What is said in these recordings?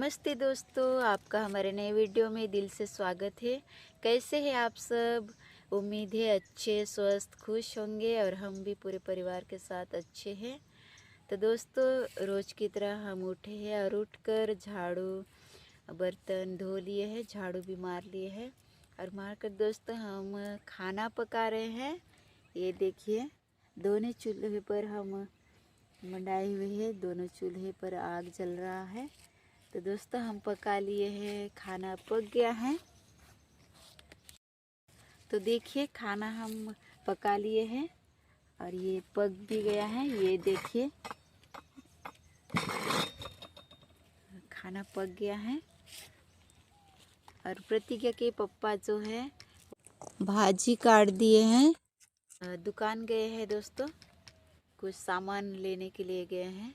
नमस्ते दोस्तों, आपका हमारे नए वीडियो में दिल से स्वागत है। कैसे हैं आप सब? उम्मीद है अच्छे, स्वस्थ, खुश होंगे और हम भी पूरे परिवार के साथ अच्छे हैं। तो दोस्तों, रोज़ की तरह हम उठे हैं और उठकर झाड़ू बर्तन धो लिए हैं, झाड़ू भी मार लिए हैं और मारकर दोस्तों हम खाना पका रहे हैं। ये देखिए, दोनों चूल्हे पर हम मंडाए हुए हैं, दोनों चूल्हे पर आग जल रहा है। तो दोस्तों हम पका लिए हैं, खाना पक गया है। तो देखिए, खाना हम पका लिए हैं और ये पक भी गया है। ये देखिए, खाना पक गया है। और प्रतिज्ञा के पप्पा जो है भाजी काट दिए हैं। दुकान गए हैं दोस्तों, कुछ सामान लेने के लिए गए हैं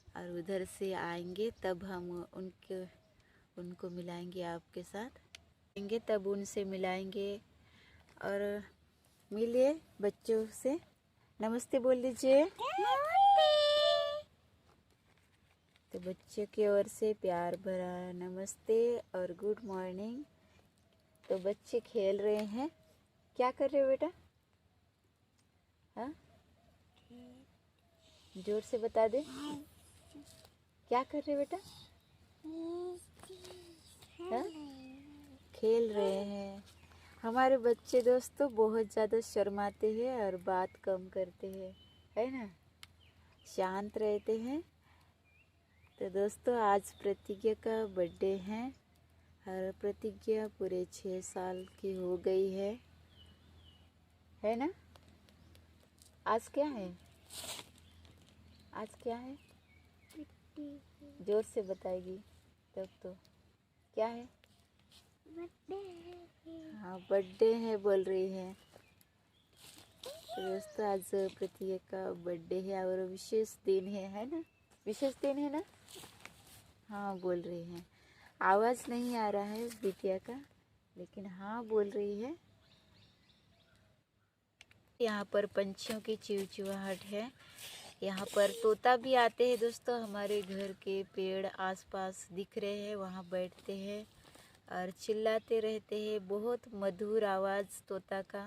और उधर से आएंगे तब हम उनको मिलाएंगे आपके साथ। आएंगे तब उनसे मिलाएंगे और मिलिए बच्चों से। नमस्ते बोल लीजिए। तो बच्चों की ओर से प्यार भरा नमस्ते और गुड मॉर्निंग। तो बच्चे खेल रहे हैं। क्या कर रहे हो बेटा? हाँ, जोर से बता दे, क्या कर रहे हो बेटा? हाँ? खेल रहे हैं। हमारे बच्चे दोस्तों बहुत ज़्यादा शर्माते हैं और बात कम करते हैं, है ना, शांत रहते हैं। तो दोस्तों आज प्रतिज्ञा का बर्थडे है और प्रतिज्ञा पूरे 6 साल की हो गई है ना। आज क्या है? आज क्या है? जोर से बताएगी तब तो। क्या है? हाँ, बर्थडे है बोल रही है। तो दोस्तों आज प्रतिज्ञा का बर्थडे है और विशेष दिन है ना? विशेष दिन है ना? हाँ बोल रही है। आवाज़ नहीं आ रहा है बिटिया का, लेकिन हाँ बोल रही है। यहाँ पर पंछियों की चिवचिवाहट है। यहाँ पर तोता भी आते हैं दोस्तों। हमारे घर के पेड़ आसपास दिख रहे हैं, वहाँ बैठते हैं और चिल्लाते रहते हैं। बहुत मधुर आवाज़ तोता का,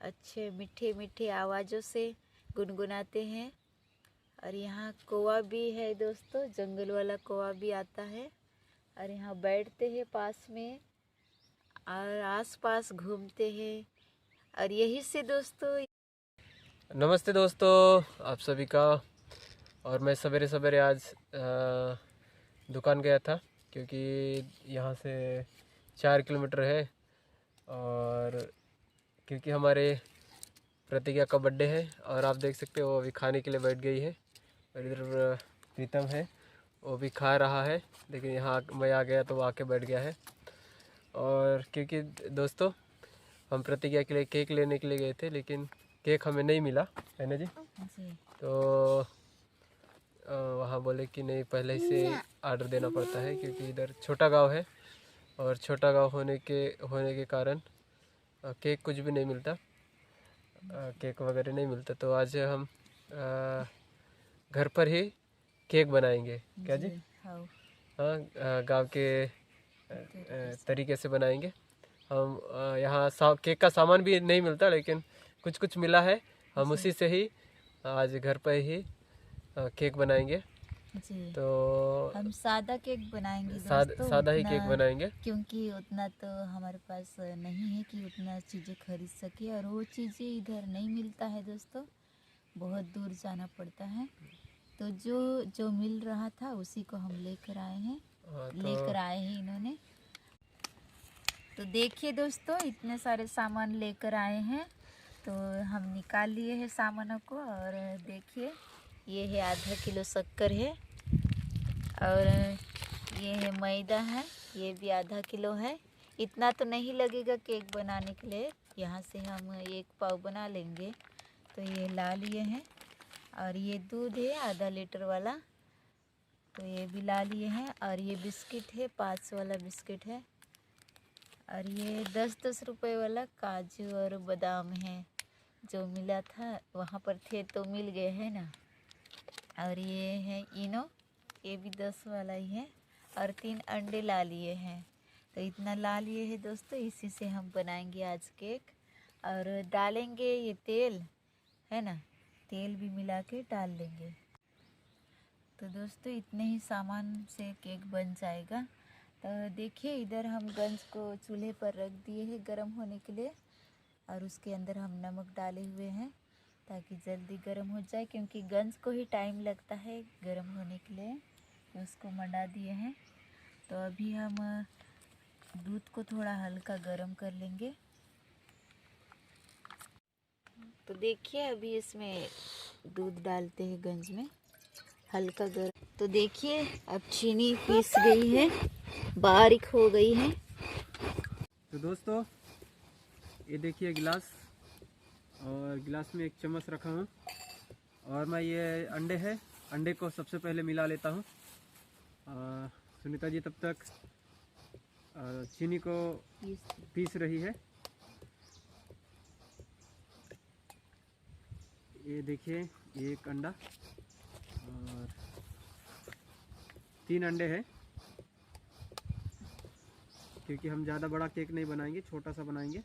अच्छे मीठे मीठे आवाज़ों से गुनगुनाते हैं। और यहाँ कौवा भी है दोस्तों, जंगल वाला कौवा भी आता है और यहाँ बैठते हैं पास में और आसपास घूमते हैं। और यही से दोस्तों, नमस्ते दोस्तों आप सभी का। और मैं सवेरे सवेरे आज दुकान गया था क्योंकि यहाँ से 4 किलोमीटर है और क्योंकि हमारे प्रतिज्ञा का बर्थडे है और आप देख सकते हो वो अभी खाने के लिए बैठ गई है। और इधर प्रीतम है, वो भी खा रहा है, लेकिन यहाँ मैं आ गया तो वो आके बैठ गया है। और क्योंकि दोस्तों हम प्रतिज्ञा के लिए केक लेने के लिए गए थे, लेकिन केक हमें नहीं मिला, है ना जी? तो वहाँ बोले कि नहीं, पहले से ऑर्डर देना पड़ता है क्योंकि इधर छोटा गांव है और छोटा गांव होने के कारण केक कुछ भी नहीं मिलता, केक वगैरह नहीं मिलता। तो आज हम घर पर ही केक बनाएंगे। क्या जी? हाँ, गांव के तरीके से बनाएंगे हम। यहाँ केक का सामान भी नहीं मिलता, लेकिन कुछ कुछ मिला है, हम उसी से ही आज घर पर ही केक बनाएंगे जी। तो हम सादा केक बनाएंगे सादा ही केक बनाएंगे क्योंकि उतना तो हमारे पास नहीं है कि उतना चीज़ें खरीद सके और वो चीज़ें इधर नहीं मिलता है दोस्तों, बहुत दूर जाना पड़ता है। तो जो मिल रहा था उसी को हम लेकर आए हैं। लेकर आए हैं इन्होंने। तो देखिए दोस्तों, इतने सारे सामान लेकर आए हैं तो हम निकाल लिए हैं सामानों को। और देखिए, ये है आधा किलो शक्कर है और ये है मैदा है, ये भी आधा किलो है। इतना तो नहीं लगेगा केक बनाने के लिए, यहाँ से हम 1 पाव बना लेंगे। तो ये ला लिए हैं और ये दूध है आधा लीटर वाला, तो ये भी ला लिए हैं। और ये बिस्किट है, 5 वाला बिस्किट है। और ये 10-10 रुपए वाला काजू और बादाम है, जो मिला था वहाँ पर थे तो मिल गए हैं ना। और ये है इनो, ये भी 10 वाला ही है। और 3 अंडे ला लिए हैं। तो इतना ला लिए हैं दोस्तों, इसी से हम बनाएंगे आज केक। और डालेंगे ये तेल है ना, तेल भी मिला के डाल लेंगे। तो दोस्तों इतने ही सामान से केक बन जाएगा। तो देखिए इधर हम गंज को चूल्हे पर रख दिए हैं गर्म होने के लिए, और उसके अंदर हम नमक डाले हुए हैं ताकि जल्दी गर्म हो जाए, क्योंकि गंज को ही टाइम लगता है गर्म होने के लिए। तो उसको मंडा दिए हैं। तो अभी हम दूध को थोड़ा हल्का गर्म कर लेंगे। तो देखिए अभी इसमें दूध डालते हैं गंज में हल्का गर्म। तो देखिए अब चीनी पीस गई है, बारीक हो गई है। तो दोस्तों ये देखिए गिलास, और गिलास में एक चम्मच रखा हूँ, और मैं ये अंडे को सबसे पहले मिला लेता हूँ। सुनीता जी तब तक चीनी को पीस रही है। ये देखिए ये एक अंडा और 3 अंडे हैं, क्योंकि हम ज़्यादा बड़ा केक नहीं बनाएंगे, छोटा सा बनाएंगे।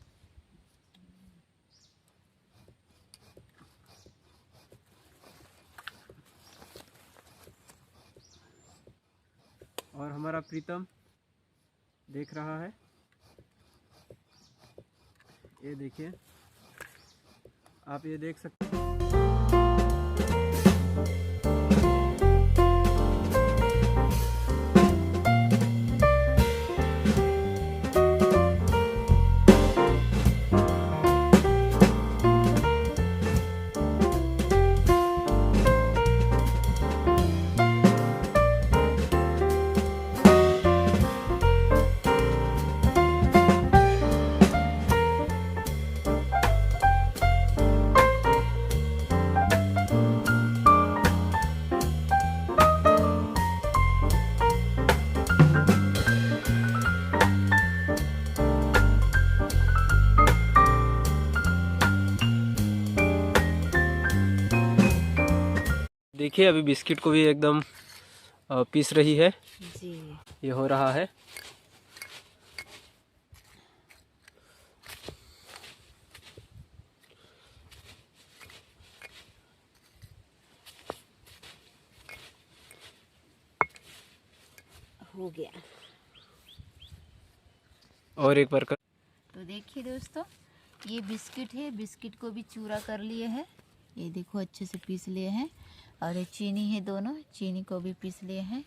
और हमारा प्रीतम देख रहा है, ये देखिए, आप ये देख सकते हैं। देखिए अभी बिस्किट को भी एकदम पीस रही है जी। ये हो रहा है। हो गया। और एक बार कर। तो देखिए दोस्तों ये बिस्किट है, बिस्किट को भी चूरा कर लिए हैं, ये देखो अच्छे से पीस लिए हैं। और ये चीनी है, दोनों चीनी को भी पीस लिए हैं।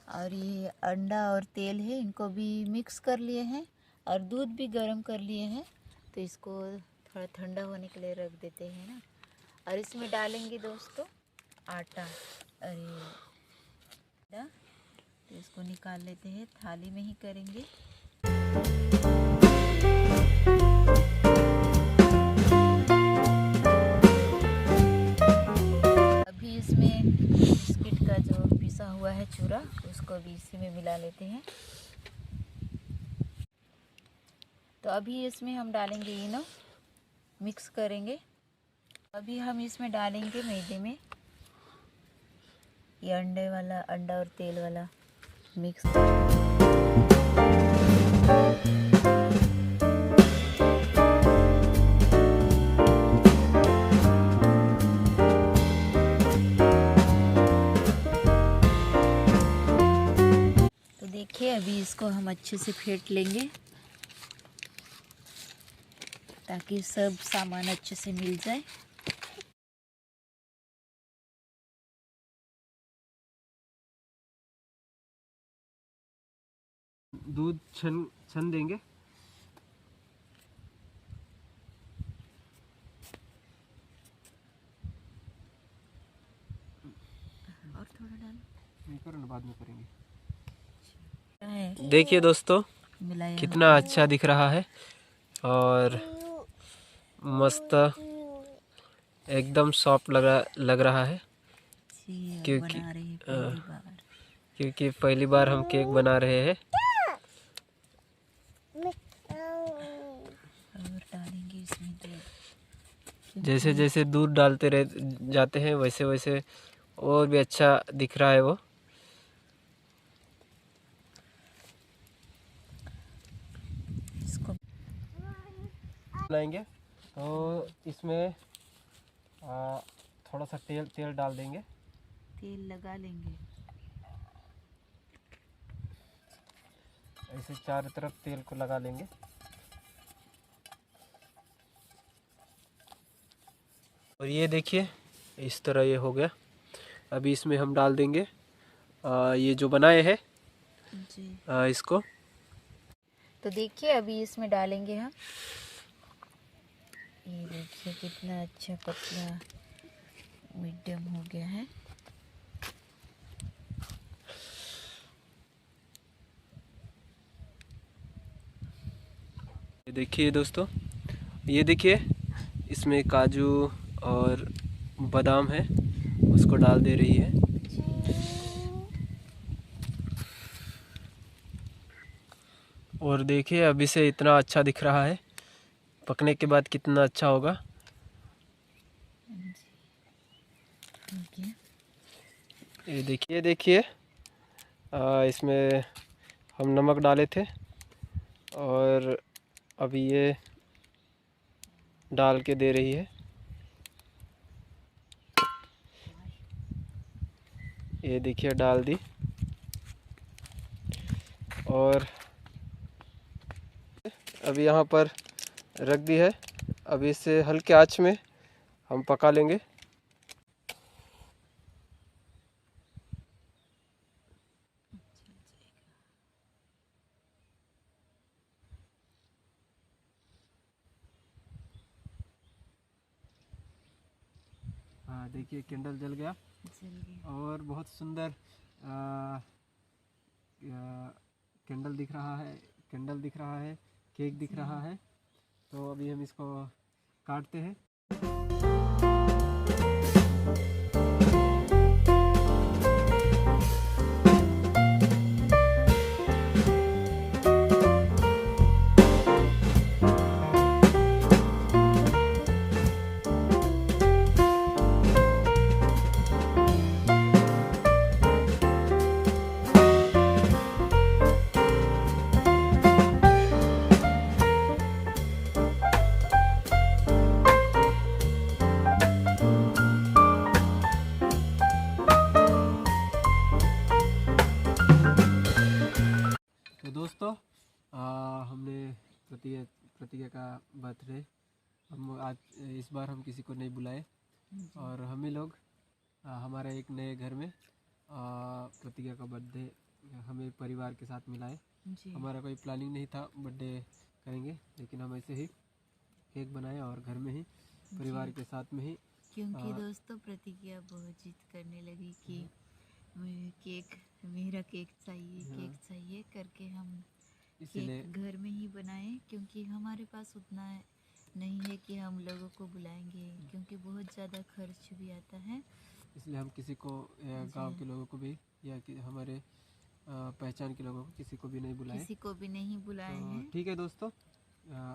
और ये अंडा और तेल है, इनको भी मिक्स कर लिए हैं। और दूध भी गर्म कर लिए हैं। तो इसको थोड़ा ठंडा होने के लिए रख देते हैं ना। और इसमें डालेंगे दोस्तों आटा। अरे तो इसको निकाल लेते हैं, थाली में ही करेंगे। अभी इसमें बिस्किट का जो पिसा हुआ है चूरा, उसको भी इसी में मिला लेते हैं। तो अभी इसमें हम डालेंगे इनो, मिक्स करेंगे। अभी हम इसमें डालेंगे मैदे में ये अंडा और तेल वाला मिक्स तो देखिए अभी इसको हम अच्छे से फेंट लेंगे ताकि सब सामान अच्छे से मिल जाए। दूध छन देंगे। और थोड़ा डाल, बाद में करेंगे। है देखिए दोस्तों मिलाया कितना अच्छा दिख रहा है और मस्त एकदम सॉफ्ट लग रहा है, क्योंकि बना रही है पहली बार। क्योंकि पहली बार हम केक बना रहे हैं। और डालेंगे इसमें दूध। जैसे जैसे दूध डालते जाते हैं वैसे वैसे और भी अच्छा दिख रहा है वो। बनाएंगे तो इसमें थोड़ा सा तेल डाल देंगे। तेल लगा लेंगे। ऐसे चारों तरफ तेल को लगा लेंगे। और ये देखिए इस तरह ये हो गया। अभी इसमें हम डाल देंगे ये जो बनाए हैं जी। इसको। तो देखिए अभी इसमें डालेंगे हम। ये देखिए कितना अच्छा पतला मीडियम हो गया है। ये देखिए दोस्तों, ये देखिए इसमें काजू और बादाम है, उसको डाल दे रही है। और देखिए अभी से इतना अच्छा दिख रहा है, पकने के बाद कितना अच्छा होगा। ये देखिए इसमें हम नमक डाले थे और अभी ये डाल के दे रही है। ये देखिए डाल दी और अभी यहाँ पर रख दी है। अभी इसे हल्के आंच में हम पका लेंगे। हाँ देखिए कैंडल जल गया और बहुत सुंदर कैंडल दिख रहा है, केक दिख रहा है। तो अभी हम इसको काटते हैं। तो दोस्तों हमने प्रतिज्ञा का बर्थडे हम आज इस बार हम किसी को नहीं बुलाए और हम ही लोग हमारे एक नए घर में प्रतिज्ञा का बर्थडे हमें परिवार के साथ मिलाए। हमारा कोई प्लानिंग नहीं था बर्थडे करेंगे, लेकिन हम ऐसे ही केक बनाए और घर में ही परिवार के साथ में ही। क्योंकि दोस्तों प्रतिज्ञा बहुत जिद करने लगी कि मेरा केक चाहिए करके हम इसलिए केक घर में ही बनाए। क्योंकि हमारे पास उतना नहीं है कि हम लोगों को बुलाएंगे, क्योंकि बहुत ज़्यादा खर्च भी आता है। इसलिए हम किसी को गांव के लोगों को भी या कि हमारे पहचान के लोगों को किसी को भी नहीं बुलाए हैं। ठीक है दोस्तों,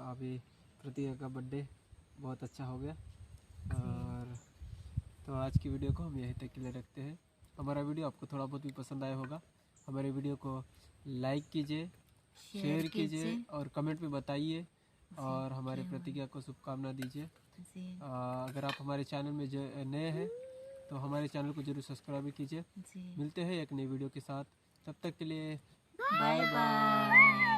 अभी प्रतिज्ञा का बर्थडे बहुत अच्छा हो गया और तो आज की वीडियो को हम यहीं तक के लिए रखते हैं। हमारा वीडियो आपको थोड़ा बहुत भी पसंद आया होगा। हमारे वीडियो को लाइक कीजिए, शेयर कीजिए और कमेंट में बताइए और हमारे प्रतिज्ञा को शुभकामना दीजिए। अगर आप हमारे चैनल में नए हैं तो हमारे चैनल को जरूर सब्सक्राइब कीजिए। मिलते हैं एक नई वीडियो के साथ, तब तक के लिए बाय बाय।